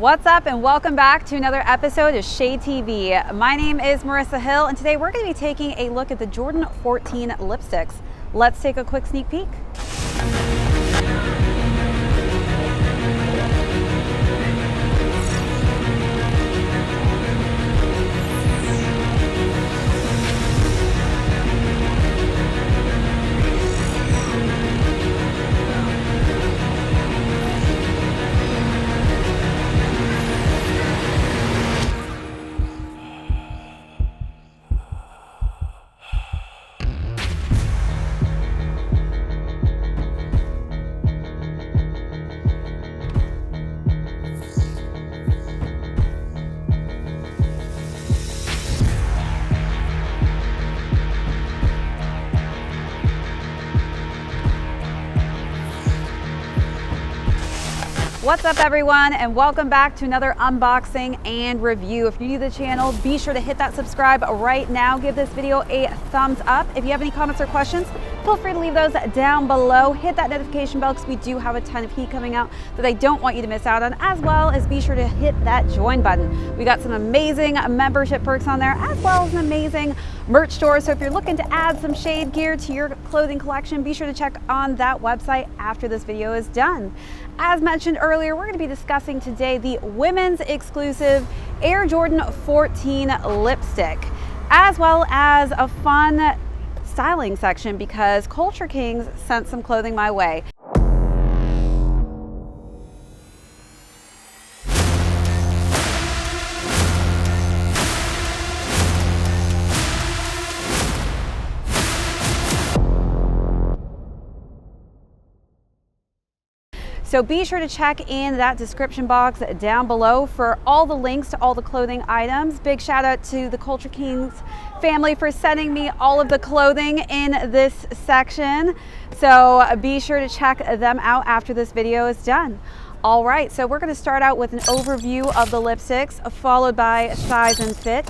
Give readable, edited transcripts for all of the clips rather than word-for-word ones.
What's up and welcome back to another episode of ShadeTV. My name is Marissa Hill and today we're going to be taking a look at the Jordan 14 lipsticks. Let's take a quick sneak peek. What's up everyone and welcome back to another unboxing and review. If you're new to the channel, be sure to hit that subscribe right now. Give this video a thumbs up. If you have any comments or questions, feel free to leave those down below. Hit that notification bell because we do have a ton of heat coming out that I don't want you to miss out on, as well as be sure to hit that join button. We got some amazing membership perks on there, as well as an amazing merch store. So if you're looking to add some shade gear to your clothing collection, be sure to check on that website after this video is done. As mentioned earlier, we're going to be discussing today the women's exclusive Air Jordan 14 lipstick, as well as a fun styling section because Culture Kings sent some clothing my way. So be sure to check in that description box down below for all the links to all the clothing items. Big shout out to the Culture Kings family for sending me all of the clothing in this section. So be sure to check them out after this video is done. All right, so we're going to start out with an overview of the lipsticks, followed by size and fit.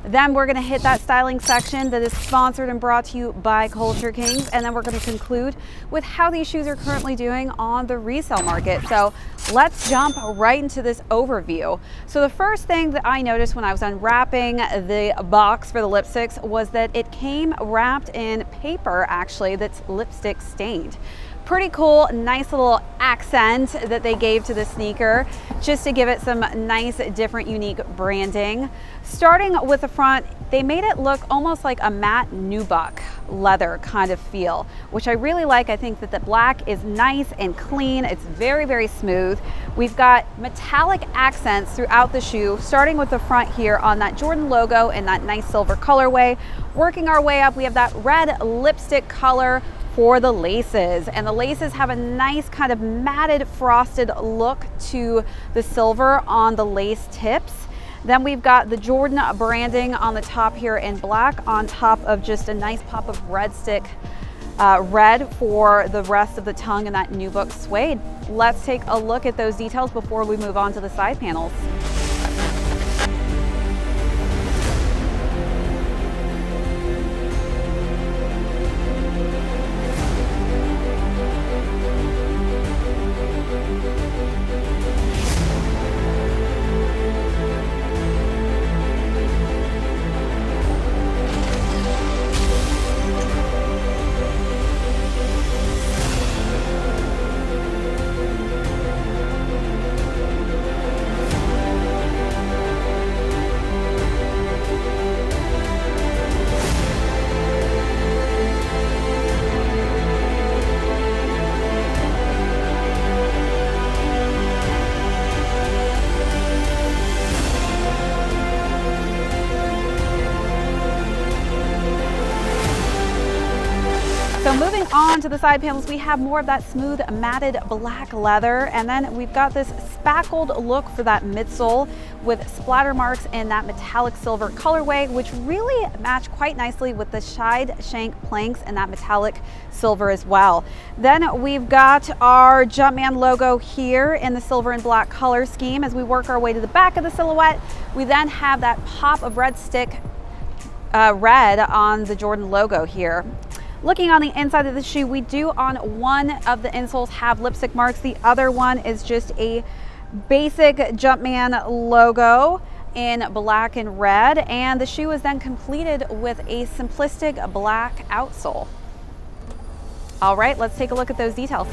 Then we're going to hit that styling section that is sponsored and brought to you by Culture Kings. And then we're going to conclude with how these shoes are currently doing on the resale market. So let's jump right into this overview. So the first thing that I noticed when I was unwrapping the box for the lipsticks was that it came wrapped in paper, actually, that's lipstick stained. Pretty cool, nice little accent that they gave to the sneaker just to give it some nice, different, unique branding. Starting with the front, they made it look almost like a matte nubuck leather kind of feel, which I really like. I think that the black is nice and clean. It's very, very smooth. We've got metallic accents throughout the shoe, starting with the front here on that Jordan logo and that nice silver colorway. Working our way up, we have that red lipstick color for the laces, and the laces have a nice kind of matted frosted look to the silver on the lace tips. Then we've got the Jordan branding on the top here in black, on top of just a nice pop of red stick red for the rest of the tongue and that nubuck suede. Let's take a look at those details before we move on to the side panels. So moving on to the side panels, we have more of that smooth matted black leather, and then we've got this spackled look for that midsole with splatter marks in that metallic silver colorway, which really match quite nicely with the side shank planks and that metallic silver as well. Then we've got our Jumpman logo here in the silver and black color scheme. As we work our way to the back of the silhouette, we then have that pop of red stick red on the Jordan logo here. Looking on the inside of the shoe, we do on one of the insoles have lipstick marks. The other one is just a basic Jumpman logo in black and red, and the shoe is then completed with a simplistic black outsole. All right, let's take a look at those details.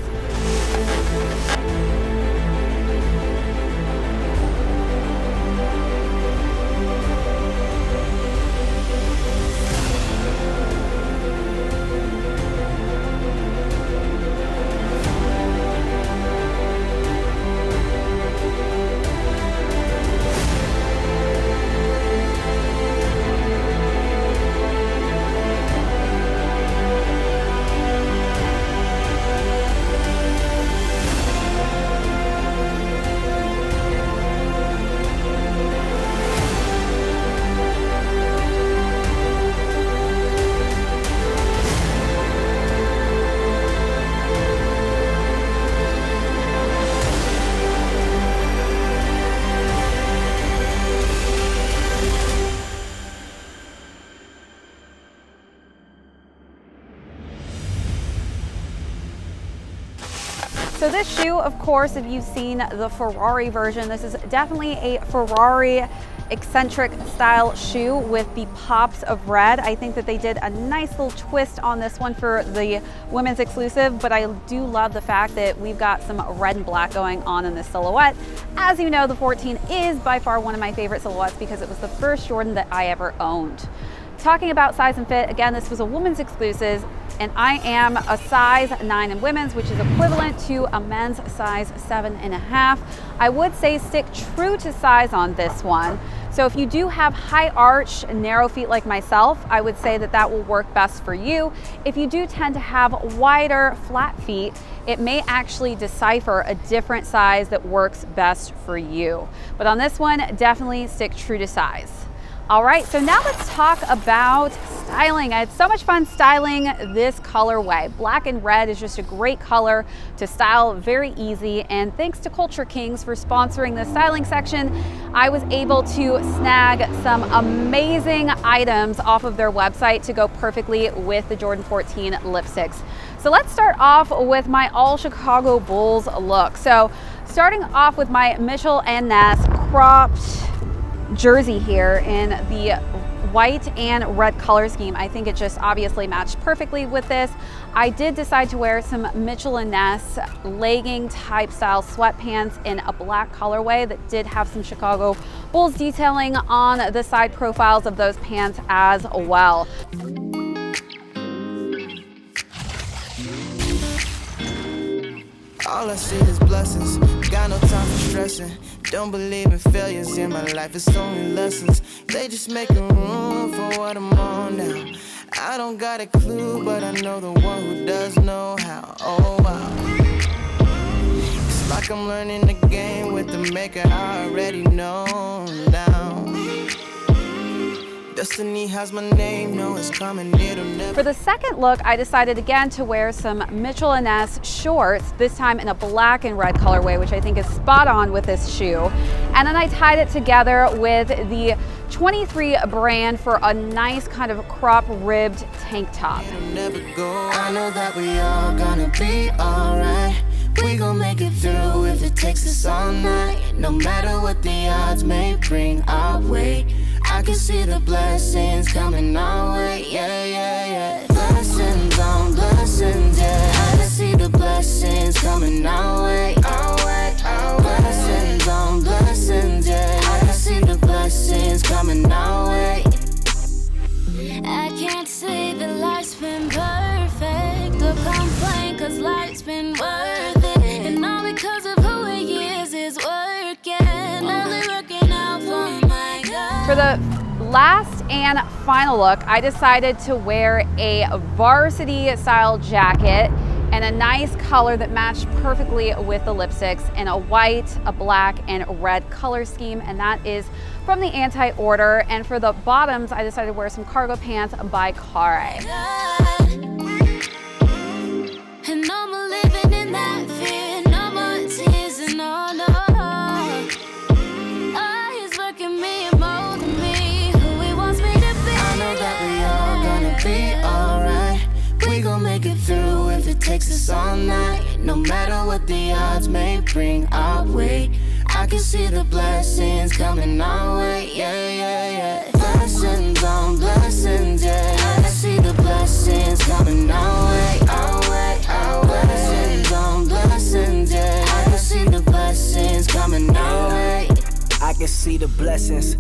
So this shoe, of course, if you've seen the Ferrari version, this is definitely a Ferrari eccentric style shoe with the pops of red. I think that they did a nice little twist on this one for the women's exclusive, but I do love the fact that we've got some red and black going on in this silhouette. As you know, the 14 is by far one of my favorite silhouettes because it was the first Jordan that I ever owned. Talking about size and fit, again, this was a women's exclusive, and I am a size 9 in women's, which is equivalent to a men's size 7.5. I would say stick true to size on this one. So if you do have high arch, narrow feet like myself, I would say that that will work best for you. If you do tend to have wider, flat feet, it may actually decipher a different size that works best for you. But on this one, definitely stick true to size. All right, so now let's talk about styling. I had so much fun styling this colorway. Black and red is just a great color to style, very easy. And thanks to Culture Kings for sponsoring the styling section, I was able to snag some amazing items off of their website to go perfectly with the Jordan 14 lipsticks. So let's start off with my all Chicago Bulls look. So starting off with my Mitchell & Ness cropped jersey here in the white and red color scheme. I think it just obviously matched perfectly with this. I did decide to wear some Mitchell & Ness legging type style sweatpants in a black colorway that did have some Chicago Bulls detailing on the side profiles of those pants as well. All I see is blessings, got no time for stressing. Don't believe in failures in my life, it's only lessons. They just making room for what I'm on now. I don't got a clue, but I know the one who does know how. Oh wow. It's like I'm learning the game with the maker I already know now. Destiny has my name, no it's coming, it'll never. For the second look, I decided again to wear some Mitchell & Ness shorts, this time in a black and red colorway, which I think is spot on with this shoe. And then I tied it together with the 23 brand for a nice kind of crop ribbed tank top. It'll never go. I know that we all gonna be alright. We gon' make it through if it takes us all night. No matter what the odds may bring our way, I can see the blessings coming our way, yeah, yeah, yeah. Blessings on blessings, yeah. I can see the blessings coming our way, our way, our way. Blessings on blessings, yeah. I can see the blessings coming our way. I can't say that life's been perfect or complain, cause life's been worth it. And all because of who he is working, only working out for my God. For the last and final look, I decided to wear a varsity style jacket and a nice color that matched perfectly with the lipsticks in a white, a black, and red color scheme, and that is from the Anti-Order. And for the bottoms, I decided to wear some cargo pants by Carre. And no more living in that fear, no more tears and no, no. Oh, he's working me and molding me, who he wants me to be. I know that we all gonna be alright. We gon' make it through if it takes us all night. No matter what the odds may bring our way, I I can see the blessings coming our way, yeah, yeah, yeah. Blessings on blessings, yeah. I can see the blessings coming our way, our way, our way. Blessings on blessings, yeah. I can see the blessings coming our way. I can see the blessings.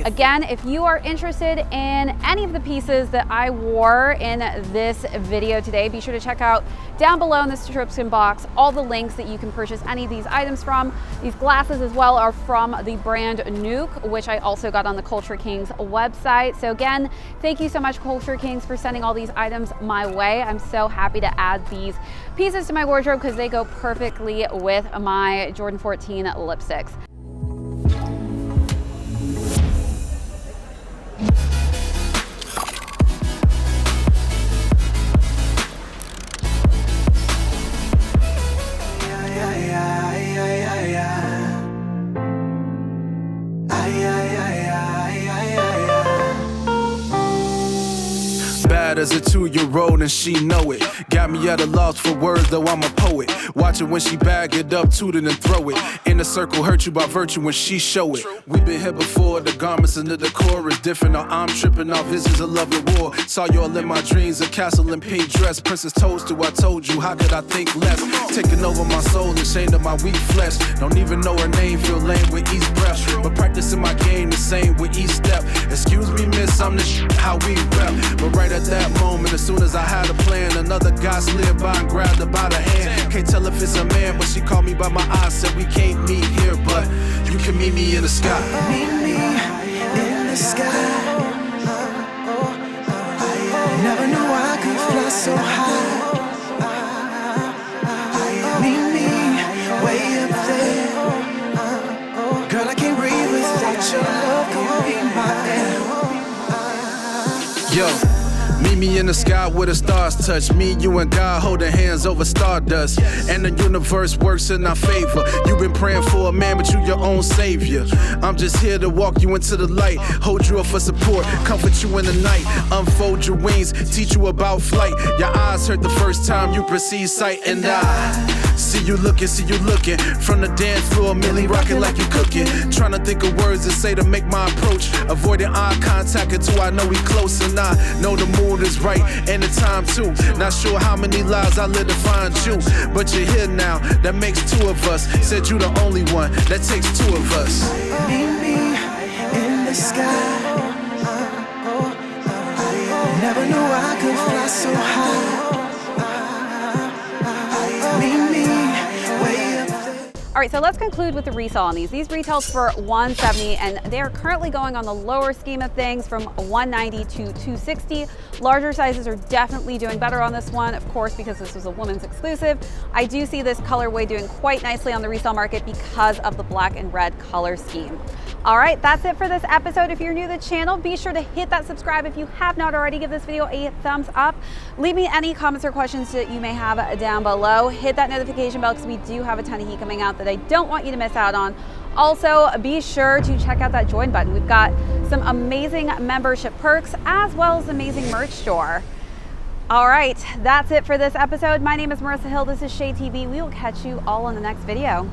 Again, if you are interested in any of the pieces that I wore in this video today, be sure to check out down below in the description box all the links that you can purchase any of these items from. These glasses as well are from the brand Nuke, which I also got on the Culture Kings website. So again, thank you so much, Culture Kings, for sending all these items my way. I'm so happy to add these pieces to my wardrobe because they go perfectly with my Jordan 14 lipsticks. Bad as a 2-year-old and she know it. Got me at a loss for words, though I'm a poet. Watch it when she bag it up, toot it and throw it. In the circle, hurt you by virtue when she show it. We've been here before, the garments and the decor is different. Now I'm tripping off visions of love and war. Saw y'all in my dreams, a castle in pink dress. Princess Toadstool, I told you, how could I think less? Taking over my soul, ashamed of my weak flesh. Don't even know her name, feel lame with each breath. But practicing my game the same with each step. Excuse me, miss, I'm the how we rep. But right at that moment, as soon as I had a plan, another guy slid by and grabbed her by the hand. Can't tell if it's a man, but she called me by my eyes, said we can't meet here, but you can meet me in the sky. Meet me in the sky. Never knew I could fly so high. Meet me way up there. Girl, I can't breathe without your love. Come be my air. Yo, meet me in the sky where the stars touch. Me, you, and God holding hands over stardust. And the universe works in our favor. You've been praying for a man, but you your own savior. I'm just here to walk you into the light, hold you up for support, comfort you in the night, unfold your wings, teach you about flight. Your eyes hurt the first time you perceive sight, and I see you looking from the dance floor, Millie rocking like you cooking. Trying to think of words to say to make my approach, avoiding eye contact until I know we close, and I know the mood is right and the time too. Not sure how many lives I live to find you, but you're here now, that makes two of us. Said you the only one, that takes two of us. Meet me in the sky. Never knew I could fly so high. Meet me way up there. All right, so let's conclude with the resale on these. These retails for $170, and they are currently going on the lower scheme of things from $190 to $260. Larger sizes are definitely doing better on this one, of course, because this was a woman's exclusive. I do see this colorway doing quite nicely on the resale market because of the black and red color scheme. All right, that's it for this episode. If you're new to the channel, be sure to hit that subscribe if you have not already. Give this video a thumbs up. Leave me any comments or questions that you may have down below. Hit that notification bell because we do have a ton of heat coming out that I don't want you to miss out on. Also, be sure to check out that join button. We've got some amazing membership perks as well as amazing merch store. All right, that's it for this episode. My name is Marissa Hill. This is ShadeTV. We will catch you all in the next video.